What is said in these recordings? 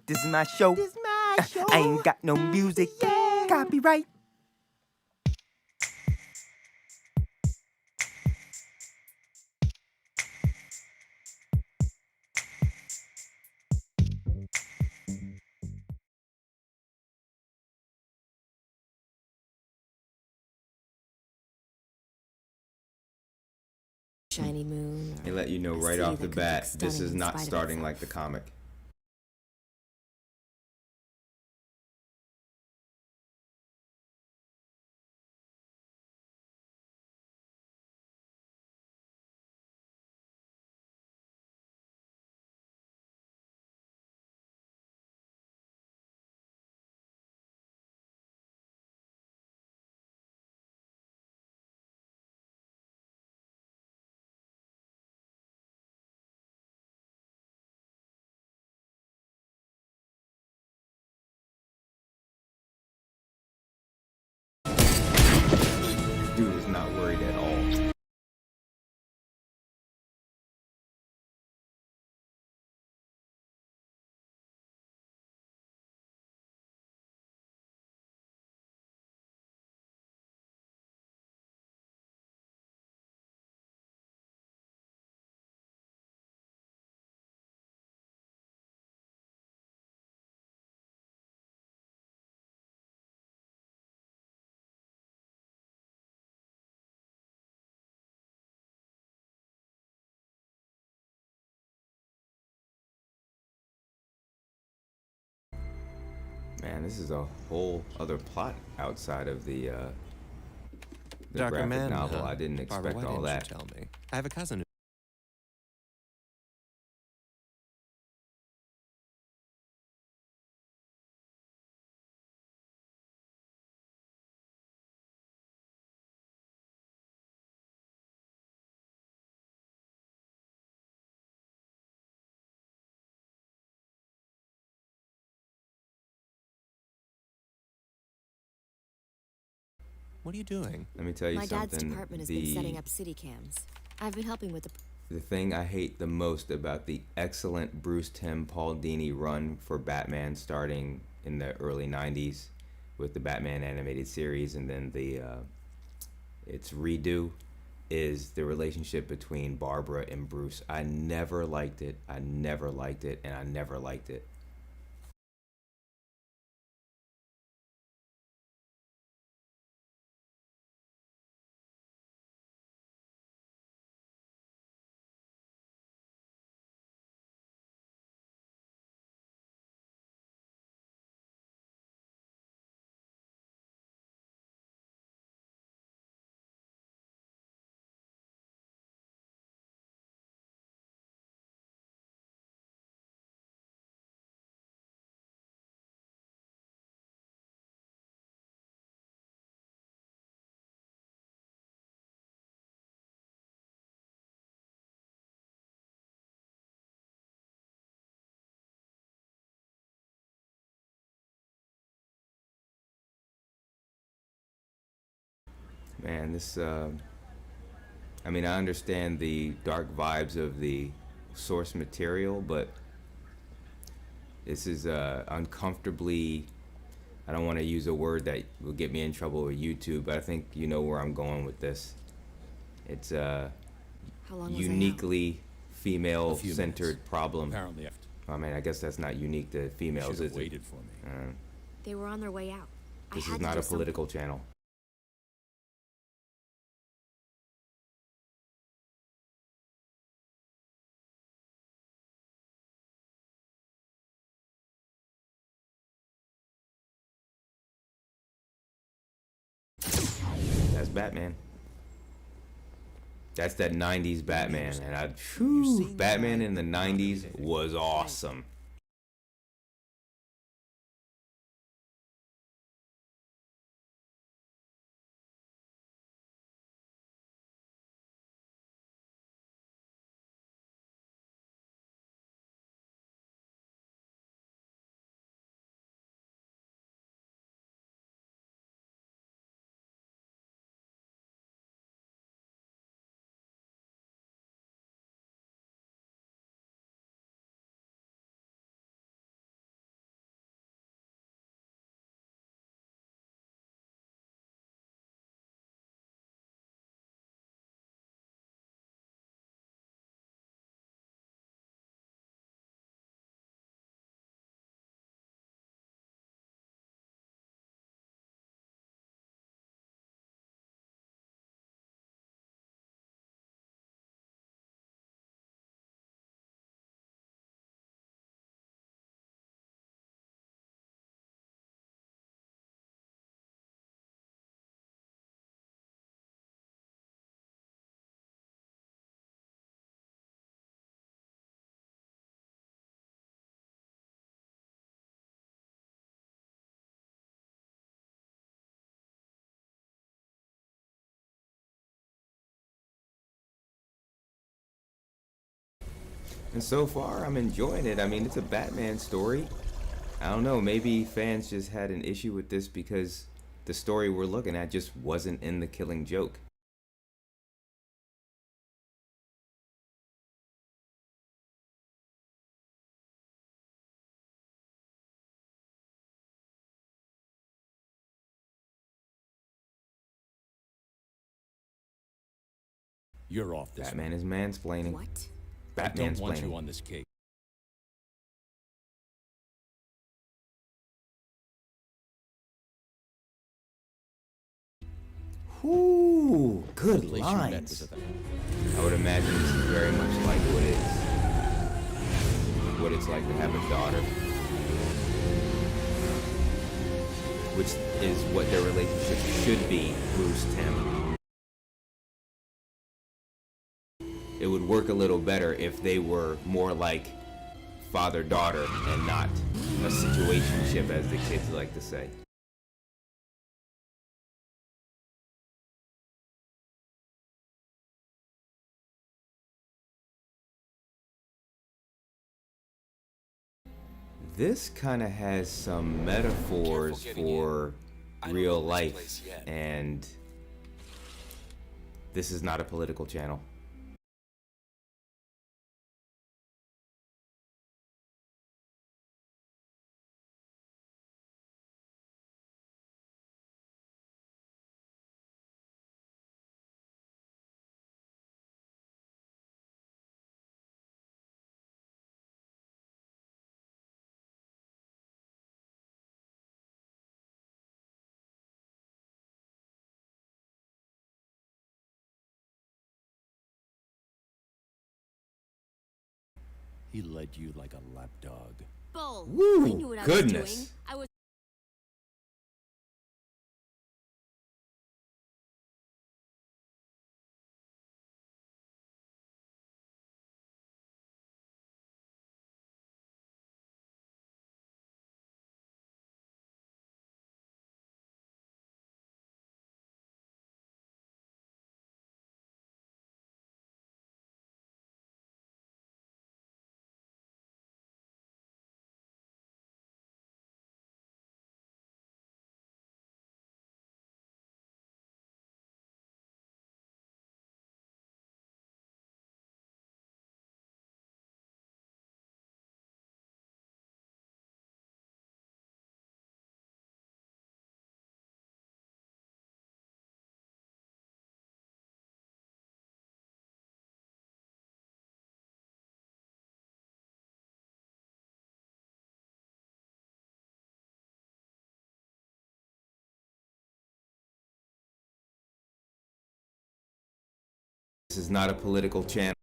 This is my show. This my show. I ain't got no music. Yeah. Copyright. Shiny moon. They let you know a right city off the that could bat, look this stunning is in not spite of starting itself. like the comic. Dude is not worried at all. Man, this is a whole other plot outside of the Darker graphic man, novel. huh? I didn't Barbara, expect why all didn't that. you tell me? I have a cousin. What are you doing? Let me tell you My something. dad's department has been setting up city cams. I've been helping with The thing I hate the most about the excellent Bruce Timm Paul Dini run for Batman starting in the early 90s with the Batman animated series and then its redo is the relationship between Barbara and Bruce. I never liked it. I never liked it, and I never liked it. Man, I mean, I understand the dark vibes of the source material, but this is uncomfortably. I don't want to use a word that will get me in trouble with YouTube, but I think you know where I'm going with this. It's a how long was I out? uniquely A few female-centered minutes. problem. Apparently, I I mean, I guess that's not unique to females, should have is it? waited for me. They were on their way out. This I is had not to a do something. political channel. That's Batman. That's that 90s Batman. And Batman in the 90s was awesome. And so far, I'm enjoying it. I mean, it's a Batman story. I don't know, maybe fans just had an issue with this because the story we're looking at just wasn't in the Killing Joke. You're off this Batman is mansplaining. What? I don't want you Batmansplaining. on this case. Ooh, good The place you met was lines. at the... I would imagine this is very much like what it's like to have a daughter, which is what their relationship should be, Bruce Tim. It would work a little better if they were more like father-daughter and not a situationship, as the kids like to say. This kind of has some metaphors for real life, and this is not a political channel. He led you like a lapdog. Bull. Woo, I knew what I goodness. was doing. I was. This is not a political channel.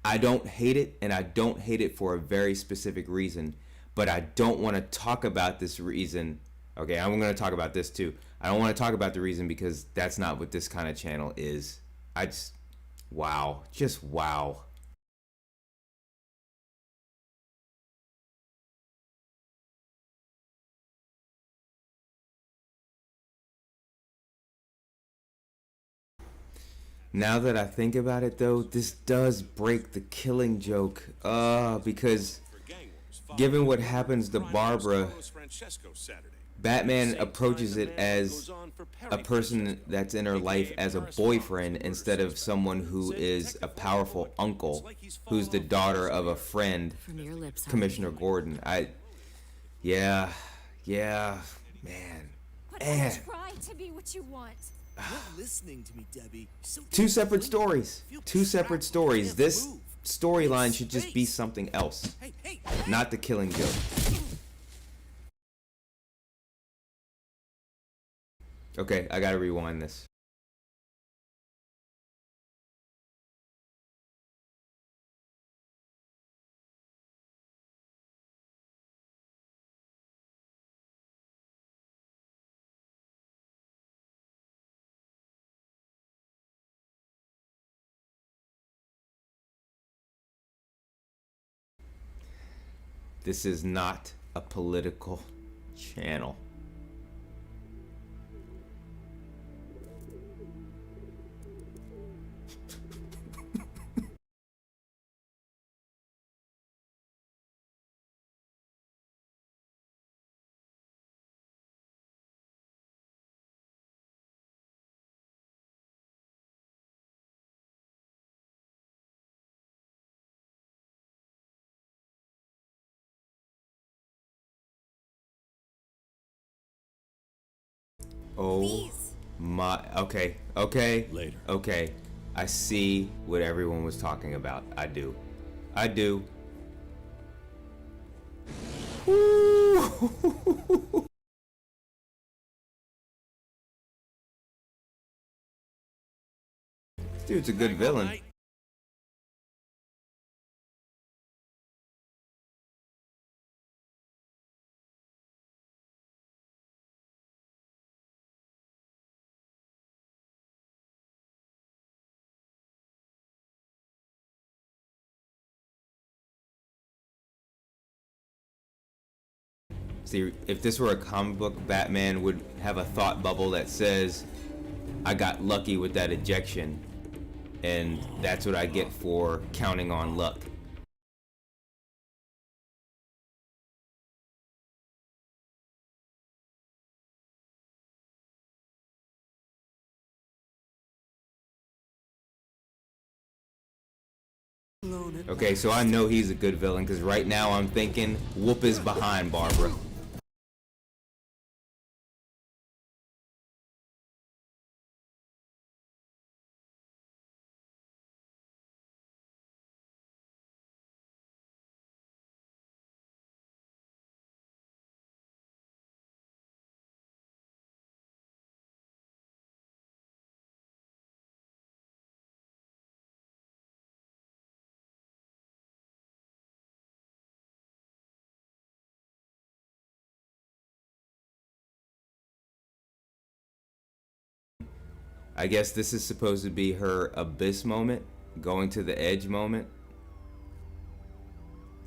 I don't hate it, and I don't hate it for a very specific reason, but I don't want to talk about this reason. Okay, I'm going to talk about this too. I don't want to talk about the reason because that's not what this kind of channel is. I just, wow, just wow. Now that I think about it, though, this does break the Killing Joke. Because given what happens to Barbara, Batman approaches it as a person that's in her life as a boyfriend instead of someone who is a powerful uncle who's the daughter of a friend, From your lips, Commissioner Gordon. Yeah, man. But I try to be what you want. You're listening to me, Debbie. So Two separate disappointed. stories. Feel Two separate trapped. stories. Can't This move. storyline should just be something else, Hey, not the Killing Joke. Okay, I gotta rewind this. This is not a political channel. Oh Please. my. Okay. Later. Okay. I see what everyone was talking about. I do. Woo. Dude's a good villain. See, if this were a comic book, Batman would have a thought bubble that says, I got lucky with that ejection, and that's what I get for counting on luck. Okay, so I know he's a good villain, because right now I'm thinking, whoop is behind Barbara. I guess this is supposed to be her abyss moment, going to the edge moment.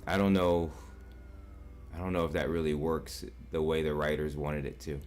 I don't know. I don't know if that really works the way the writers wanted it to.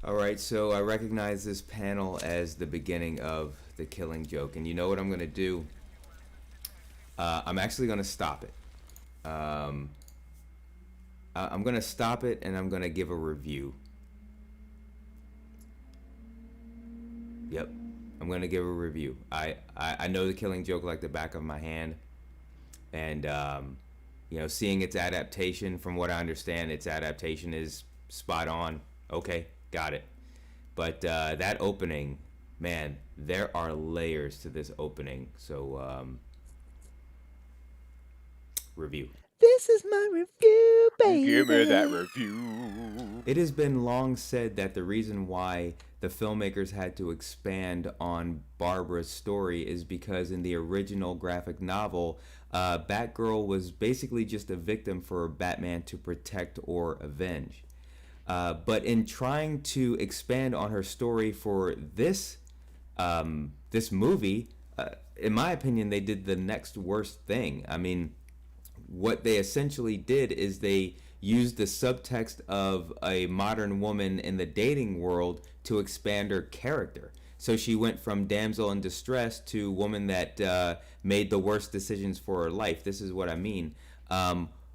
Alright, so I recognize this panel as the beginning of the Killing Joke, and you know what I'm going to do? I'm actually going to stop it. I'm going to stop it, and I'm going to give a review. Yep, I'm going to give a review. I know the Killing Joke like the back of my hand, and you know, seeing its adaptation, from what I understand, its adaptation is spot on. Okay, got it. But that opening, man, there are layers to this opening. So, review. This is my review, baby. Give me that review. It has been long said that the reason why the filmmakers had to expand on Barbara's story is because in the original graphic novel, Batgirl was basically just a victim for Batman to protect or avenge. But in trying to expand on her story for this this movie, in my opinion, they did the next worst thing. I mean, what they essentially did is they used the subtext of a modern woman in the dating world to expand her character. So she went from damsel in distress to woman that made the worst decisions for her life. This is what I mean.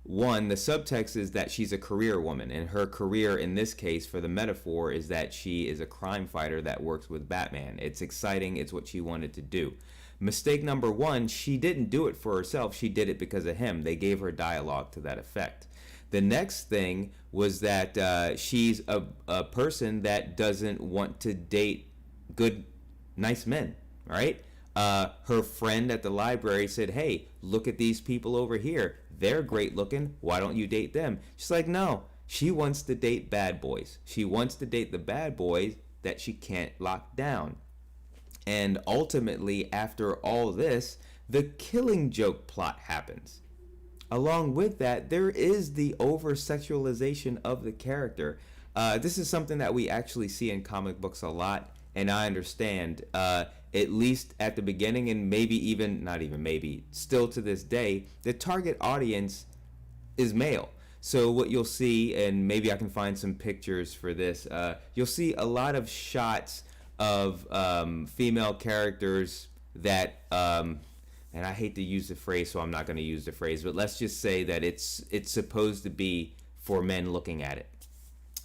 One, the subtext is that she's a career woman, and her career in this case, for the metaphor, is that she is a crime fighter that works with Batman. It's exciting. It's what she wanted to do. Mistake number one, she didn't do it for herself. She did it because of him. They gave her dialogue to that effect. The next thing was that she's a person that doesn't want to date good, nice men, right? Her friend at the library said, hey, look at these people over here. They're great looking. Why don't you date them? She's like, no. She wants to date bad boys. She wants to date the bad boys that she can't lock down. And ultimately, after all this, the Killing Joke plot happens. Along with that, there is the over-sexualization of the character. This is something that we actually see in comic books a lot, and I understand. at least at the beginning, and maybe even, not even maybe, still to this day, the target audience is male. So what you'll see, and maybe I can find some pictures for this, you'll see a lot of shots of female characters that, and I hate to use the phrase, so I'm not going to use the phrase, but let's just say that it's supposed to be for men looking at it.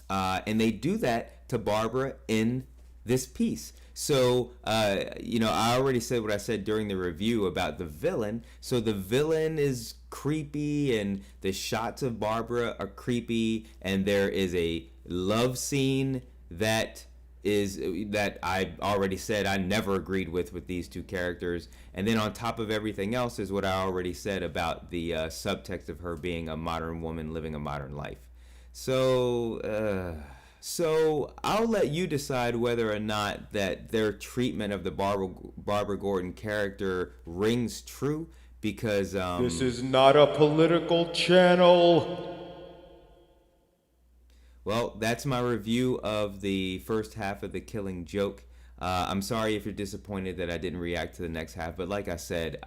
And they do that to Barbara in this piece. So, I already said what I said during the review about the villain. So the villain is creepy, and the shots of Barbara are creepy, and there is a love scene that I already said I never agreed with these two characters. And then on top of everything else is what I already said about the subtext of her being a modern woman living a modern life. So I'll let you decide whether or not that their treatment of the Barbara Gordon character rings true, because This is not a political channel. well, that's my review of the first half of The Killing Joke. I'm sorry if you're disappointed that I didn't react to the next half, but like I said,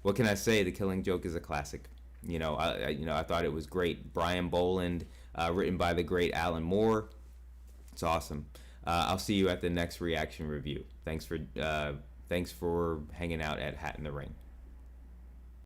what can I say? The Killing Joke is a classic. I thought it was great. Brian Bolland, written by the great Alan Moore. It's awesome. I'll see you at the next reaction review. Thanks for hanging out at Hat in the Ring.